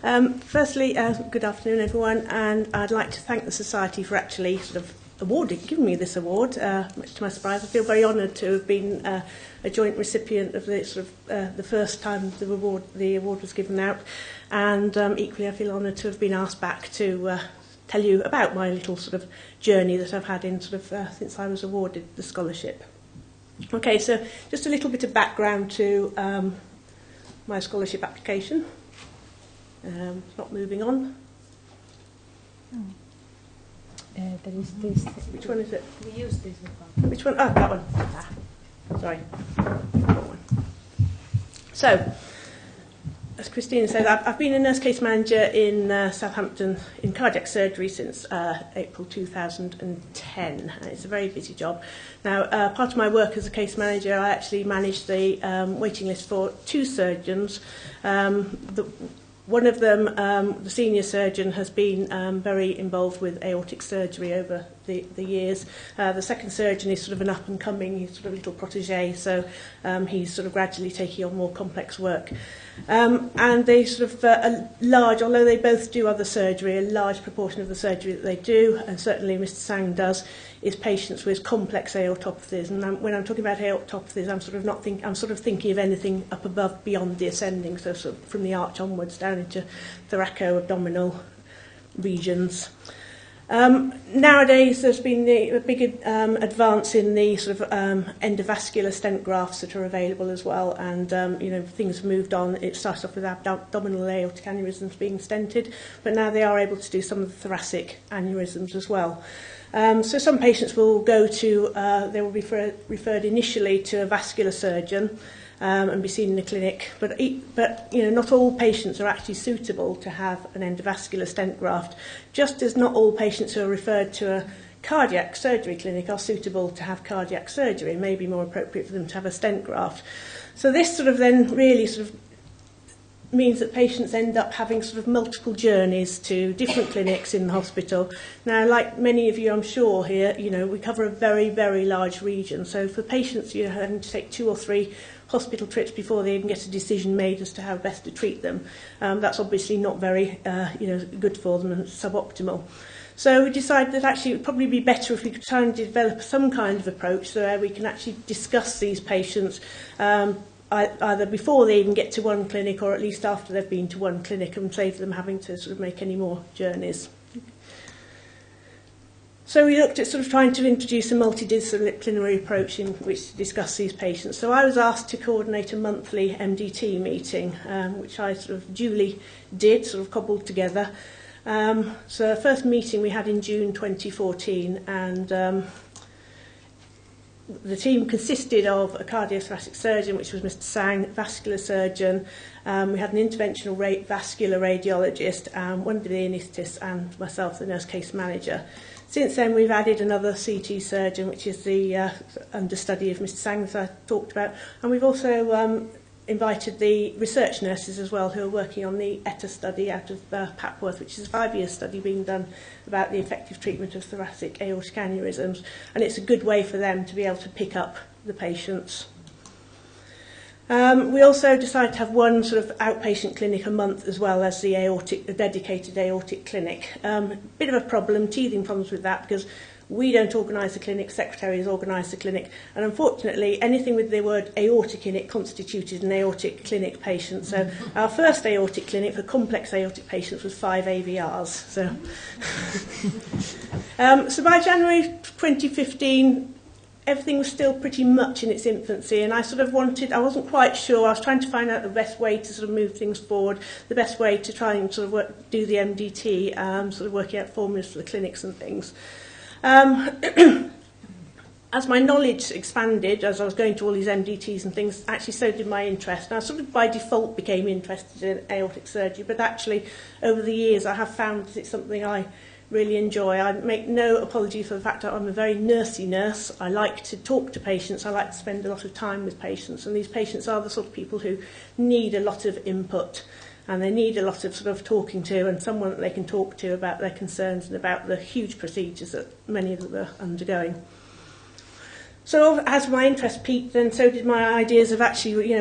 Firstly, good afternoon, everyone, and I'd like to thank the Society for actually giving me this award. Much to my surprise, I feel very honoured to have been a joint recipient of the first time the award was given out, and equally I feel honoured to have been asked back to tell you about my little journey that I've had in since I was awarded the scholarship. Okay, so just a little bit of background to my scholarship application. It's not moving on. There is this. Which one is it? We use this one. Which one? Oh, that one. Sorry. That one. So, as Christina said, I've been a nurse case manager in Southampton in cardiac surgery since April 2010. It's a very busy job. Now, part of my work as a case manager, I actually managed the waiting list for two surgeons. One of them, the senior surgeon, has been very involved with aortic surgery over the years. The second surgeon is an up-and-coming, he's a little protégé, so he's gradually taking on more complex work. And they a large, although they both do other surgery, a large proportion of the surgery that they do, and certainly Mr. Sang does, is patients with complex aortopathies. And when I'm talking about aortopathies, I'm thinking of anything up above, beyond the ascending, so from the arch onwards down into thoraco-abdominal regions. Nowadays, there's been a big advance in the endovascular stent grafts that are available as well, and things have moved on. It started off with abdominal aortic aneurysms being stented, but now they are able to do some of the thoracic aneurysms as well. So some patients will go to, they will be referred initially to a vascular surgeon and be seen in the clinic, but not all patients are actually suitable to have an endovascular stent graft, just as not all patients who are referred to a cardiac surgery clinic are suitable to have cardiac surgery. It may be more appropriate for them to have a stent graft. So this then really means that patients end up having multiple journeys to different clinics in the hospital. Now, like many of you, I'm sure here, we cover a very, very large region. So for patients, you're having to take 2 or 3 hospital trips before they even get a decision made as to how best to treat them. That's obviously not very, good for them and suboptimal. So we decided that actually it would probably be better if we could try and develop some kind of approach so where we can actually discuss these patients either before they even get to one clinic or at least after they've been to one clinic, and save them having to make any more journeys. So we looked at trying to introduce a multidisciplinary approach in which to discuss these patients. So I was asked to coordinate a monthly MDT meeting, which I duly did, cobbled together. So the first meeting we had in June 2014, and the team consisted of a cardiothoracic surgeon, which was Mr. Sang, vascular surgeon. We had an interventional vascular radiologist, one of the anaesthetists, and myself, the nurse case manager. Since then, we've added another CT surgeon, which is the understudy of Mr. Sang, as I talked about. And we've also invited the research nurses as well, who are working on the ETA study out of Papworth, which is a 5-year study being done about the effective treatment of thoracic aortic aneurysms. And it's a good way for them to be able to pick up the patients. We also decided to have one outpatient clinic a month, as well as the dedicated aortic clinic. Bit of a problem, teething problems with that, because we don't organise the clinic, secretaries organise the clinic, and unfortunately anything with the word aortic in it constituted an aortic clinic patient. So our first aortic clinic for complex aortic patients was 5 AVRs. So by January 2015, everything was still pretty much in its infancy, and I I wasn't quite sure. I was trying to find out the best way to move things forward, the best way to try and do the MDT, working out formulas for the clinics and things. As my knowledge expanded, as I was going to all these MDTs and things, actually so did my interest. And I by default became interested in aortic surgery, but actually over the years I have found that it's something I really enjoy. I make no apology for the fact that I'm a very nursey nurse. I like to talk to patients. I like to spend a lot of time with patients, and these patients are the sort of people who need a lot of input, and they need a lot of talking to, and someone that they can talk to about their concerns and about the huge procedures that many of them are undergoing. So as my interest peaked, then so did my ideas of actually,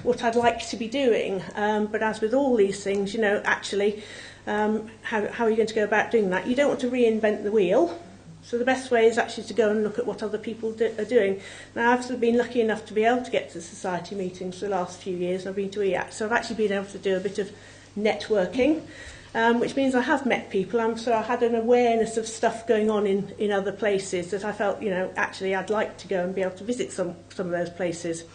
what I'd like to be doing. But as with all these things, actually, how are you going to go about doing that? You don't want to reinvent the wheel. So the best way is actually to go and look at what other people are doing. Now, I've sort of been lucky enough to be able to get to society meetings for the last few years, and I've been to EAC. So I've actually been able to do a bit of networking, which means I have met people. So I had an awareness of stuff going on in other places that I felt, actually I'd like to go and be able to visit some of those places.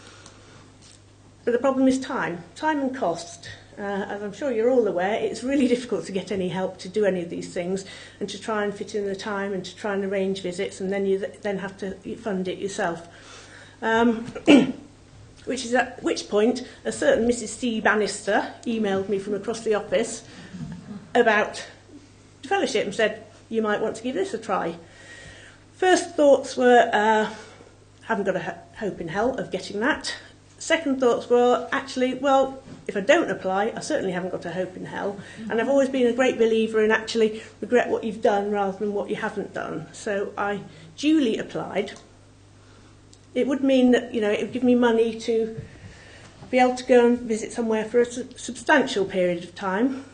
But the problem is time and cost. As I'm sure you're all aware, it's really difficult to get any help to do any of these things and to try and fit in the time and to try and arrange visits, and then you then have to fund it yourself. Which is at which point a certain Mrs. C. Bannister emailed me from across the office about fellowship and said, you might want to give this a try. First thoughts were, haven't got a hope in hell of getting that. Second thoughts were, actually, well, if I don't apply, I certainly haven't got a hope in hell. And I've always been a great believer in actually regret what you've done rather than what you haven't done. So I duly applied. It would mean that, it would give me money to be able to go and visit somewhere for a substantial period of time.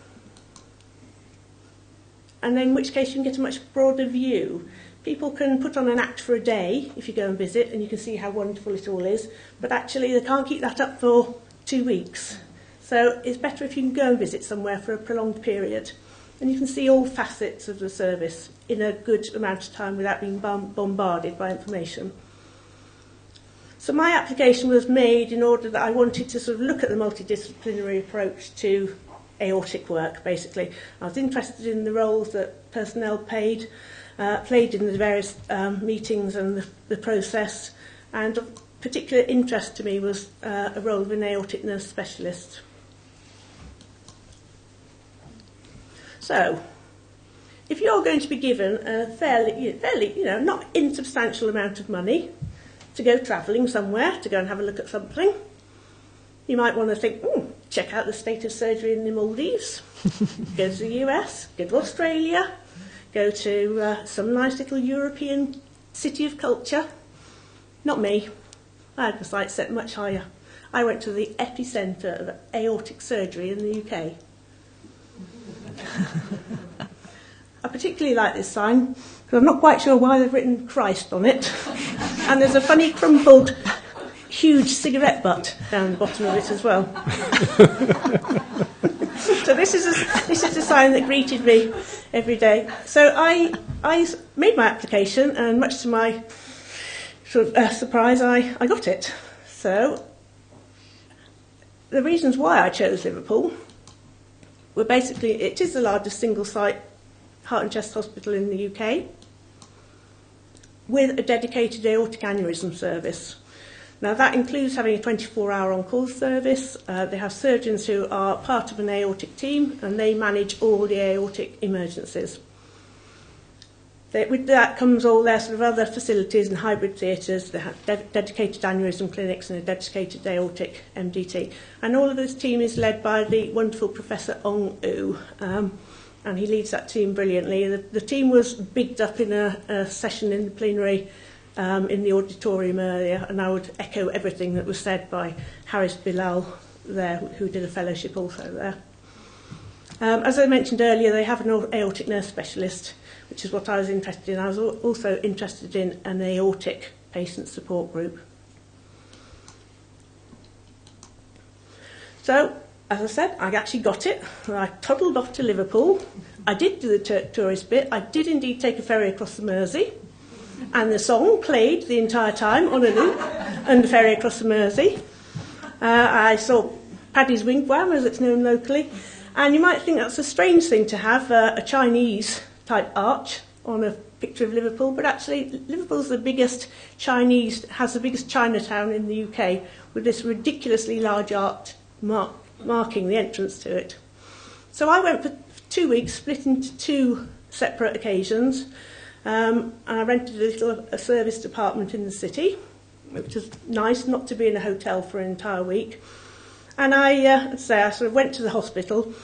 And then in which case you can get a much broader view. People can put on an act for a day if you go and visit, and you can see how wonderful it all is. But actually, they can't keep that up for 2 weeks. So it's better if you can go and visit somewhere for a prolonged period. And you can see all facets of the service in a good amount of time without being bombarded by information. So my application was made in order that I wanted to sort of look at the multidisciplinary approach to aortic work, basically. I was interested in the roles that personnel played in the various meetings and the process, and of particular interest to me was a role of an aortic nurse specialist. So, if you're going to be given a fairly, not insubstantial amount of money to go travelling somewhere, to go and have a look at something, you might want to think, check out the state of surgery in the Maldives, go to the US, go to Australia, go to some nice little European city of culture. Not me. I had my sights set much higher. I went to the epicentre of aortic surgery in the UK. I particularly like this sign because I'm not quite sure why they've written Christ on it. And there's a funny crumpled, huge cigarette butt down the bottom of it as well. So this is a sign that greeted me every day. So I made my application, and much to my sort of surprise, I got it. So the reasons why I chose Liverpool were basically, it is the largest single-site heart and chest hospital in the UK with a dedicated aortic aneurysm service. Now, that includes having a 24-hour on-call service. They have surgeons who are part of an aortic team, and they manage all the aortic emergencies. With that comes all their sort of other facilities and hybrid theatres. They have dedicated aneurysm clinics and a dedicated aortic MDT. And all of this team is led by the wonderful Professor Ong U, and he leads that team brilliantly. The team was bigged up in a session in the plenary in the auditorium earlier, and I would echo everything that was said by Haris Bilal there, who did a fellowship also there. As I mentioned earlier, they have an aortic nurse specialist, which is what I was interested in. I was also interested in an aortic patient support group. So, as I said, I actually got it. I toddled off to Liverpool. I did do the tourist bit. I did indeed take a ferry across the Mersey. And the song played the entire time on a loop and the ferry across the Mersey. I saw Paddy's Wigwam, as it's known locally. And you might think that's a strange thing to have a Chinese-type arch on a picture of Liverpool, but actually Liverpool's the biggest has the biggest Chinatown in the UK, with this ridiculously large arch marking the entrance to it. So I went for 2 weeks, split into 2 separate occasions. And I rented a service apartment in the city, which was nice not to be in a hotel for an entire week. And I sort of went to the hospital,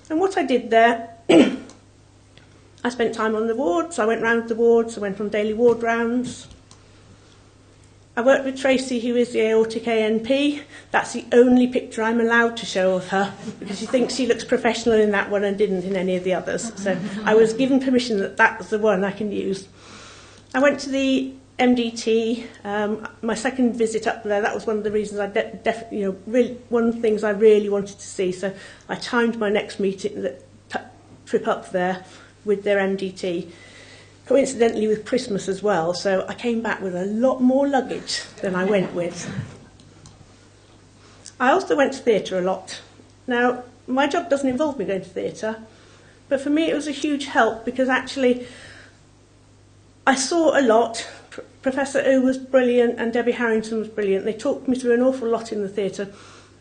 and what I did there, I spent time on the wards. I went round the wards. I went on daily ward rounds. I worked with Tracy, who is the aortic ANP. That's the only picture I'm allowed to show of her, because she thinks she looks professional in that one and didn't in any of the others. So I was given permission that that was the one I can use. I went to the MDT, my second visit up there. That was one of the reasons I definitely, really, one of the things I really wanted to see. So I timed my next meeting, trip up there with their MDT, coincidentally with Christmas as well. So I came back with a lot more luggage than I went with. I also went to theatre a lot. Now, my job doesn't involve me going to theatre, but for me it was a huge help because actually I saw a lot. Professor O was brilliant and Debbie Harrington was brilliant. They talked me through an awful lot in the theatre,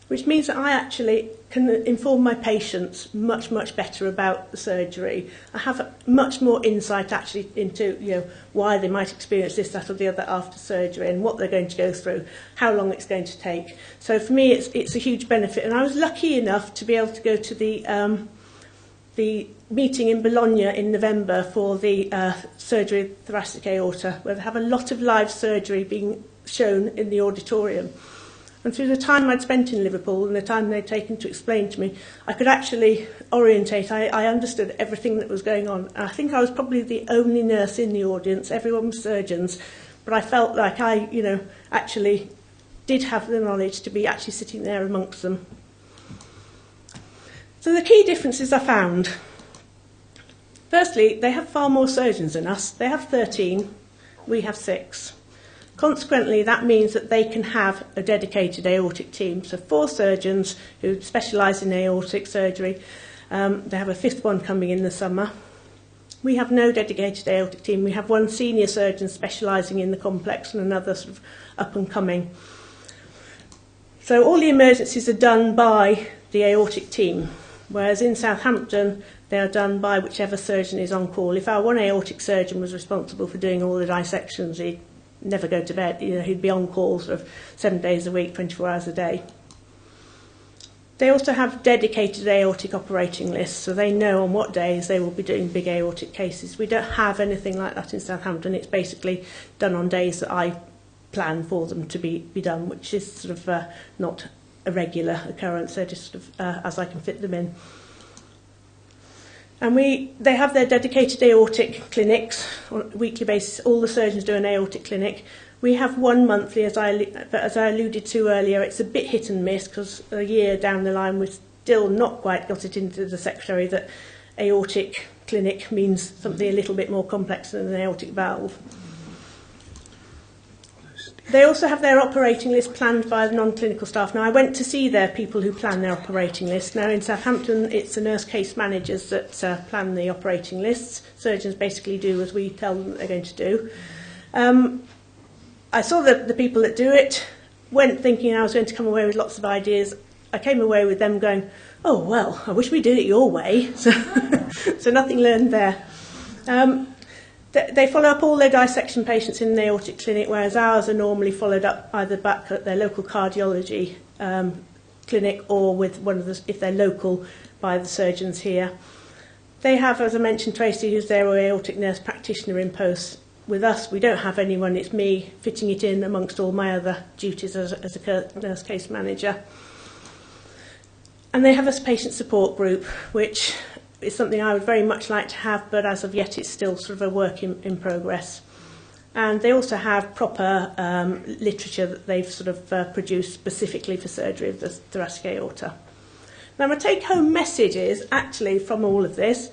which means that I actually can inform my patients much, much better about the surgery. I have much more insight actually into why they might experience this, that or the other after surgery and what they're going to go through, how long it's going to take. So for me it's a huge benefit, and I was lucky enough to be able to go to the meeting in Bologna in November for the surgery of thoracic aorta, where they have a lot of live surgery being shown in the auditorium. And through the time I'd spent in Liverpool and the time they'd taken to explain to me, I could actually orientate. I understood everything that was going on. And I think I was probably the only nurse in the audience. Everyone was surgeons. But I felt like I, actually did have the knowledge to be actually sitting there amongst them. So the key differences I found. Firstly, they have far more surgeons than us. They have 13, we have 6. Consequently, that means that they can have a dedicated aortic team. So 4 surgeons who specialise in aortic surgery. They have a 5th one coming in the summer. We have no dedicated aortic team. We have one senior surgeon specialising in the complex and another sort of up and coming. So all the emergencies are done by the aortic team, whereas in Southampton, they are done by whichever surgeon is on call. If our one aortic surgeon was responsible for doing all the dissections, he'd never go to bed. He'd be on call sort of 7 days a week, 24 hours a day. They also have dedicated aortic operating lists, so they know on what days they will be doing big aortic cases. We don't have anything like that in Southampton. It's basically done on days that I plan for them to be done, which is sort of not a regular occurrence. They're just sort of as I can fit them in. And they have their dedicated aortic clinics on a weekly basis. All the surgeons do an aortic clinic. We have one monthly, but as I alluded to earlier, it's a bit hit and miss because a year down the line we've still not quite got it into the secretary that aortic clinic means something a little bit more complex than an aortic valve. They also have their operating list planned by the non-clinical staff. Now, I went to see their people who plan their operating list. Now, in Southampton, it's the nurse case managers that plan the operating lists. Surgeons basically do as we tell them they're going to do. I saw the people that do it, went thinking I was going to come away with lots of ideas. I came away with them going, oh, well, I wish we did it your way. So nothing learned there. They follow up all their dissection patients in the aortic clinic, whereas ours are normally followed up either back at their local cardiology clinic or with one of the, if they're local, by the surgeons here. They have, as I mentioned, Tracy, who's their aortic nurse practitioner in post. With us, we don't have anyone. It's me fitting it in amongst all my other duties as a nurse case manager. And they have a patient support group, which is something I would very much like to have, but as of yet it's still sort of a work in progress. And they also have proper literature that they've sort of produced specifically for surgery of the thoracic aorta. Now, my take-home message is actually from all of this,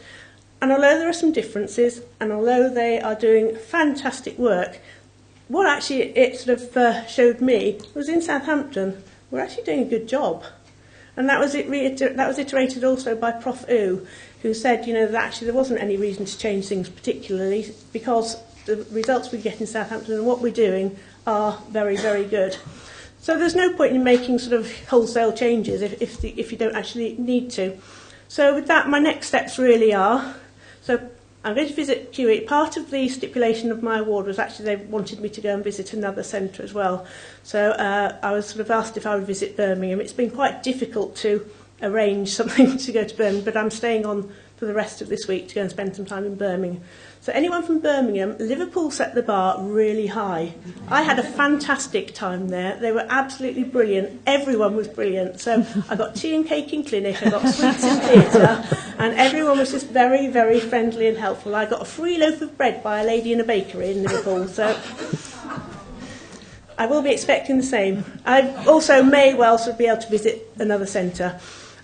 and although there are some differences, and although they are doing fantastic work, what actually it sort of showed me was in Southampton, we're actually doing a good job. And that was iterated also by Prof. U, who said, that actually there wasn't any reason to change things particularly because the results we get in Southampton and what we're doing are very, very good. So there's no point in making sort of wholesale changes if you don't actually need to. So with that, my next steps really are, so I'm going to visit QE. Part of the stipulation of my award was actually they wanted me to go and visit another centre as well. So I was sort of asked if I would visit Birmingham. It's been quite difficult to arrange something to go to Birmingham, but I'm staying on for the rest of this week to go and spend some time in Birmingham. So anyone from Birmingham, Liverpool set the bar really high. I had a fantastic time there. They were absolutely brilliant. Everyone was brilliant. So I got tea and cake in clinic, I got sweets in theatre, and everyone was just very, very friendly and helpful. I got a free loaf of bread by a lady in a bakery in Liverpool. So I will be expecting the same. I also may well sort of be able to visit another centre.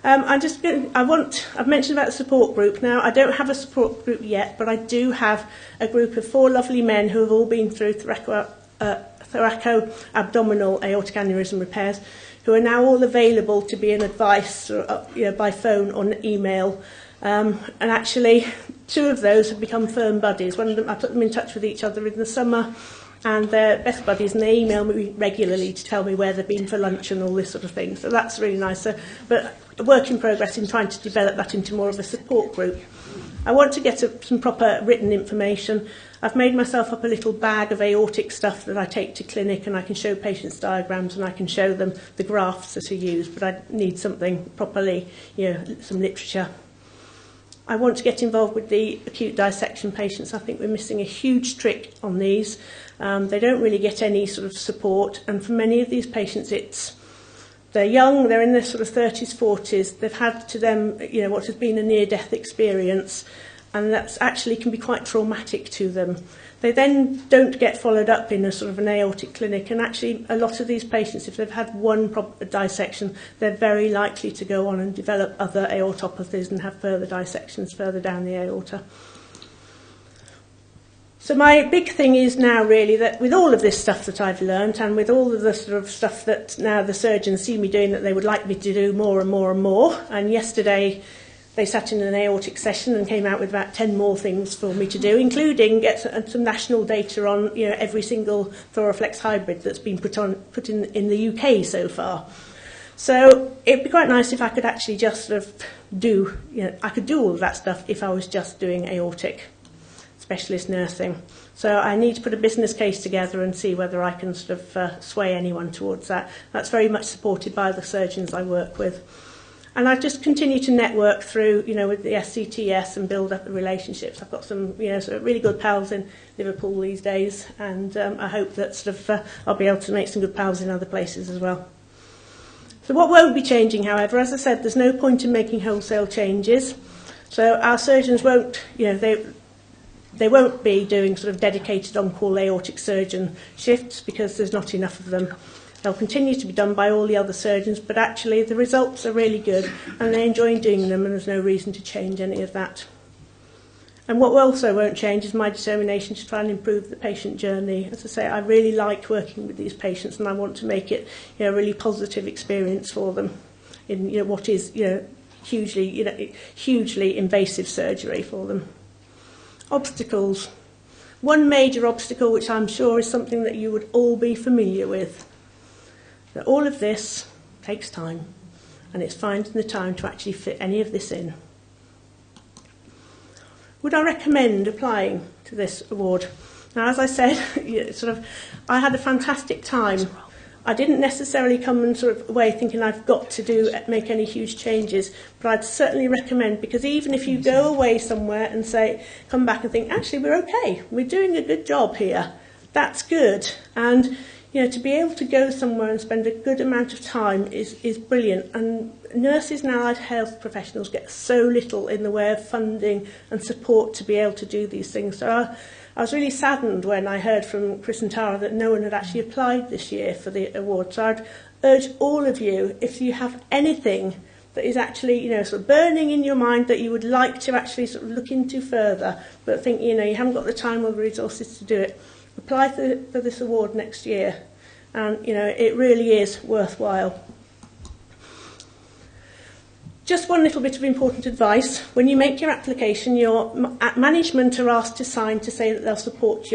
I've mentioned about the support group. Now, I don't have a support group yet, but I do have a group of 4 lovely men who have all been through thoraco-abdominal aortic aneurysm repairs, who are now all available to be an advice by phone or email. And actually, 2 of those have become firm buddies. One of them, I put them in touch with each other in the summer, and they're best buddies, and they email me regularly to tell me where they've been for lunch and all this sort of thing. So that's really nice. But a work in progress in trying to develop that into more of a support group. I want to get some proper written information. I've made myself up a little bag of aortic stuff that I take to clinic, and I can show patients diagrams and I can show them the graphs that are used, but I need something properly, some literature. I want to get involved with the acute dissection patients. I think we're missing a huge trick on these. They don't really get any sort of support, and for many of these patients they're young, they're in their sort of 30s, 40s, they've had to them, what has been a near-death experience, and that's actually can be quite traumatic to them. They then don't get followed up in a sort of an aortic clinic, and actually a lot of these patients, if they've had one dissection, they're very likely to go on and develop other aortopathies and have further dissections further down the aorta. So my big thing is now really that with all of this stuff that I've learned, and with all of the sort of stuff that now the surgeons see me doing that they would like me to do more and more and more, and yesterday they sat in an aortic session and came out with about 10 more things for me to do, including get some national data on every single Thoraflex hybrid that's been put in the UK so far. So it'd be quite nice if I could actually just sort of I could do all of that stuff if I was just doing aortic specialist nursing. So I need to put a business case together and see whether I can sort of sway anyone towards that. That's very much supported by the surgeons I work with. And I just continue to network through, with the SCTS and build up the relationships. I've got some, sort of really good pals in Liverpool these days, and I hope that sort of I'll be able to make some good pals in other places as well. So what won't be changing, however, as I said, there's no point in making wholesale changes. So our surgeons won't, they won't be doing sort of dedicated on-call aortic surgeon shifts because there's not enough of them. They'll continue to be done by all the other surgeons, but actually the results are really good and they enjoy doing them, and there's no reason to change any of that. And what also won't change is my determination to try and improve the patient journey. As I say, I really like working with these patients, and I want to make it a really positive experience for them in what is hugely invasive surgery for them. Obstacles. One major obstacle, which I'm sure is something that you would all be familiar with, that all of this takes time, and it's finding the time to actually fit any of this in. Would I recommend applying to this award? Now, as I said, I had a fantastic time. I didn't necessarily come and sort of away thinking I've got to make any huge changes, but I'd certainly recommend, because even if you go away somewhere and come back and think, actually, we're okay, we're doing a good job here, that's good. And to be able to go somewhere and spend a good amount of time is brilliant. And nurses and allied health professionals get so little in the way of funding and support to be able to do these things. So I was really saddened when I heard from Chris and Tara that no one had actually applied this year for the award. So I'd urge all of you, if you have anything that is actually, sort of burning in your mind that you would like to actually sort of look into further, but think, you haven't got the time or the resources to do it, apply for this award next year. And, it really is worthwhile. Just one little bit of important advice. When you make your application, your management are asked to sign to say that they'll support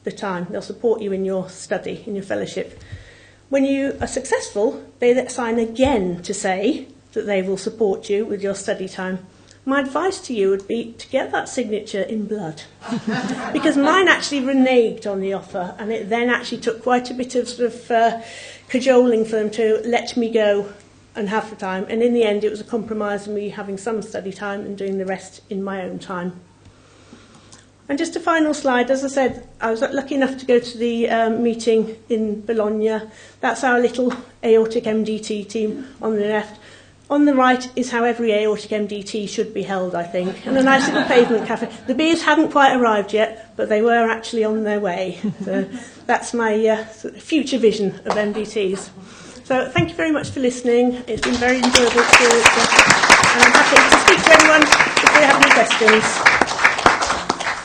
the time. They'll support you in your study, in your fellowship. When you are successful, they then sign again to say that they will support you with your study time. My advice to you would be to get that signature in blood. Because mine actually reneged on the offer, and it then actually took quite a bit of sort of cajoling for them to let me go and half the time. And in the end, it was a compromise of me having some study time and doing the rest in my own time. And just a final slide. As I said, I was lucky enough to go to the meeting in Bologna. That's our little aortic MDT team on the left. On the right is how every aortic MDT should be held, I think, and a nice little pavement cafe. The beers hadn't quite arrived yet, but they were actually on their way. So that's my future vision of MDTs. So thank you very much for listening. It's been very enjoyable experience, and I'm happy to speak to anyone if they have any questions.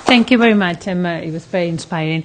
Thank you very much, Emma. It was very inspiring.